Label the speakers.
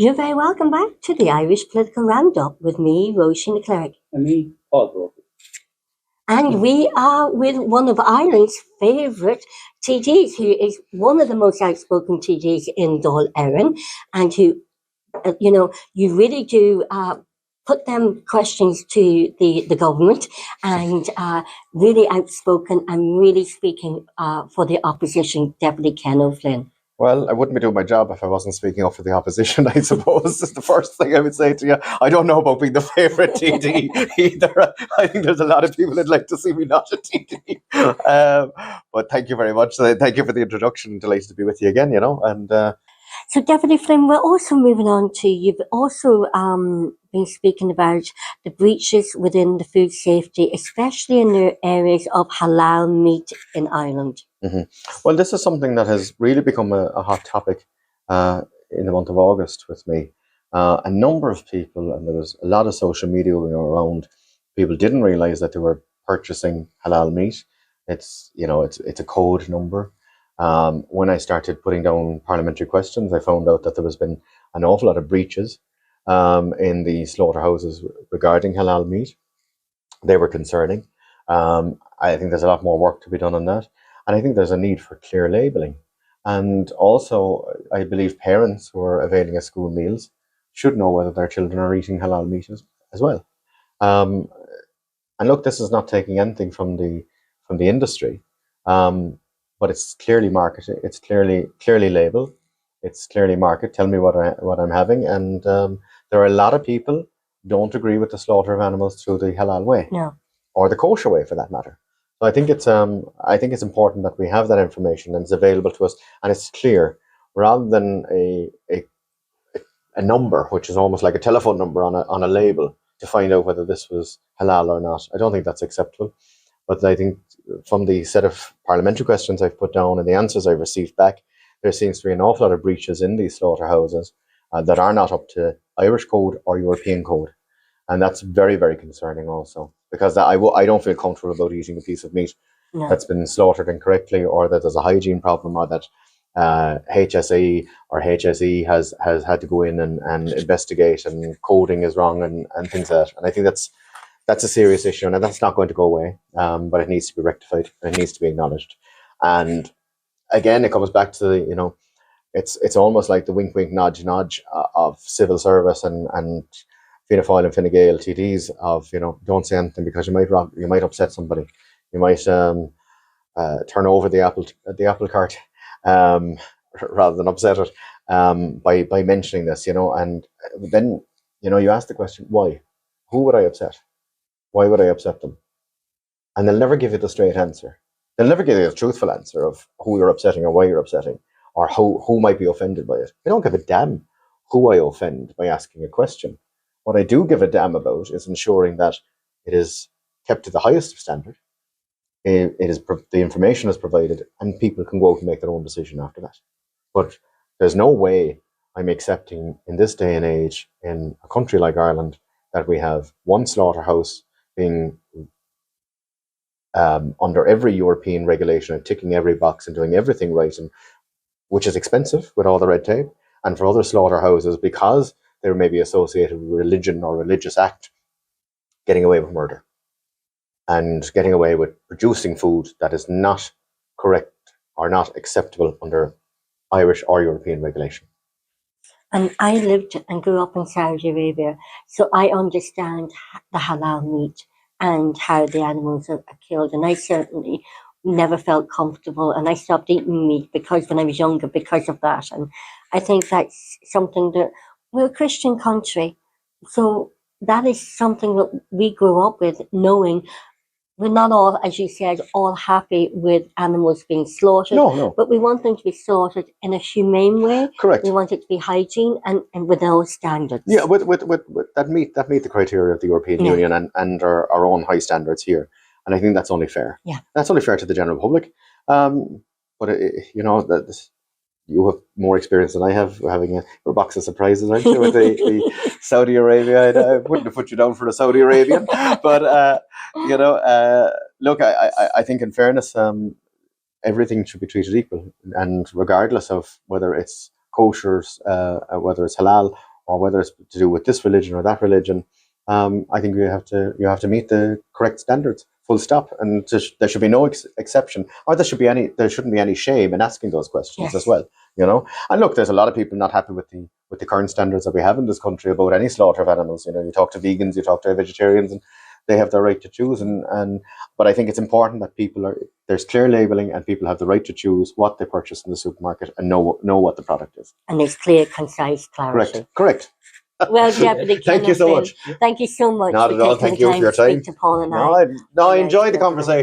Speaker 1: You're very welcome back to the Irish Political Roundup with me, Roisin the Cleric.
Speaker 2: And me, Paul Brophy.
Speaker 1: And we are with one of Ireland's favourite TDs, who is one of the most outspoken TDs in Dáil Éireann, and who, you really do put them questions to the government, and really outspoken and really speaking for the opposition, Deputy Ken O'Flynn.
Speaker 3: Well, I wouldn't be doing my job if I wasn't speaking up for the opposition, I suppose, is the first thing I would say to you. I don't know about being the favourite TD either. I think there's a lot of people that'd like to see me not a TD. But thank you very much. Thank you for the introduction. Delighted to be with you again, and...
Speaker 1: So, Deputy Flynn, we're also moving on to, you've also been speaking about the breaches within the food safety, especially in the areas of halal meat in Ireland.
Speaker 3: Mm-hmm. Well, this is something that has really become a hot topic in the month of August with me. A number of people, and there was a lot of social media going around, people didn't realise that they were purchasing halal meat. It's a code number. When I started putting down parliamentary questions, I found out that there has been an awful lot of breaches in the slaughterhouses regarding halal meat. They were concerning. I think there's a lot more work to be done on that. And I think there's a need for clear labelling. And also, I believe parents who are availing of school meals should know whether their children are eating halal meat as well. And look, this is not taking anything from the industry. But it's clearly marketed. It's clearly labelled. It's clearly marketed. Tell me what I'm having. And there are a lot of people don't agree with the slaughter of animals through the halal way, or the kosher way, for that matter. So I think it's important that we have that information and it's available to us, and it's clear, rather than a number, which is almost like a telephone number on a label to find out whether this was halal or not. I don't think that's acceptable. But I think from the set of parliamentary questions I've put down and the answers I've received back, there seems to be an awful lot of breaches in these slaughterhouses that are not up to Irish code or European code. And that's very, very concerning also, because I don't feel comfortable about eating a piece of meat that's been slaughtered incorrectly, or that there's a hygiene problem, or that HSE or HSE has had to go in and investigate, and coding is wrong and things like that. And I think that's a serious issue, and that's not going to go away, but it needs to be rectified, and it needs to be acknowledged. And again, it comes back to it's almost like the wink, wink, nudge, nudge of civil service and Fianna Fáil and Fine Gael TDs of, don't say anything because you might upset somebody, you might turn over the apple cart rather than upset it by mentioning this, and then you ask the question, why? Who would I upset? Why would I upset them? And they'll never give you the straight answer. They'll never give you a truthful answer of who you're upsetting or why you're upsetting, or who might be offended by it. I don't give a damn who I offend by asking a question. What I do give a damn about is ensuring that it is kept to the highest standard. The information is provided, and people can go out and make their own decision after that. But there's no way I'm accepting in this day and age in a country like Ireland that we have one slaughterhouse being under every European regulation and ticking every box and doing everything right, and which is expensive with all the red tape, and for other slaughterhouses, because they may be associated with religion or religious act, getting away with murder and getting away with producing food that is not correct or not acceptable under Irish or European regulation.
Speaker 1: And I lived and grew up in Saudi Arabia, so I understand the halal meat and how the animals are killed. And I certainly never felt comfortable, and I stopped eating meat when I was younger because of that. And I think that's something that we're a Christian country, so that is something that we grew up with, knowing we're not all, as you said, all happy with animals being slaughtered.
Speaker 3: No.
Speaker 1: But we want them to be slaughtered in a humane way.
Speaker 3: Correct.
Speaker 1: We want it to be hygiene and with those standards.
Speaker 3: Yeah, with that meet the criteria of the European Union and our own high standards here. And I think that's only fair.
Speaker 1: Yeah.
Speaker 3: That's only fair to the general public. But you have more experience than I have having a box of surprises, aren't you, with the Saudi Arabia? I wouldn't have put you down for a Saudi Arabian, but look, I think in fairness, everything should be treated equal, and regardless of whether it's kosher, whether it's halal or whether it's to do with this religion or that religion, I think you have to meet the correct standards. Full stop, and there should be no exception, or there shouldn't be any shame in asking those questions as well. And look, there's a lot of people not happy with the current standards that we have in this country about any slaughter of animals. You talk to vegans, you talk to vegetarians, and they have the right to choose. But I think it's important that there's clear labeling, and people have the right to choose what they purchase in the supermarket and know what the product is.
Speaker 1: And there's clear, concise clarity.
Speaker 3: Correct.
Speaker 1: Well, Deputy
Speaker 3: Thank you so much.
Speaker 1: Thank you so much.
Speaker 3: Not at all. Thank you for your time.
Speaker 1: To Paul and I
Speaker 3: I enjoyed the conversation.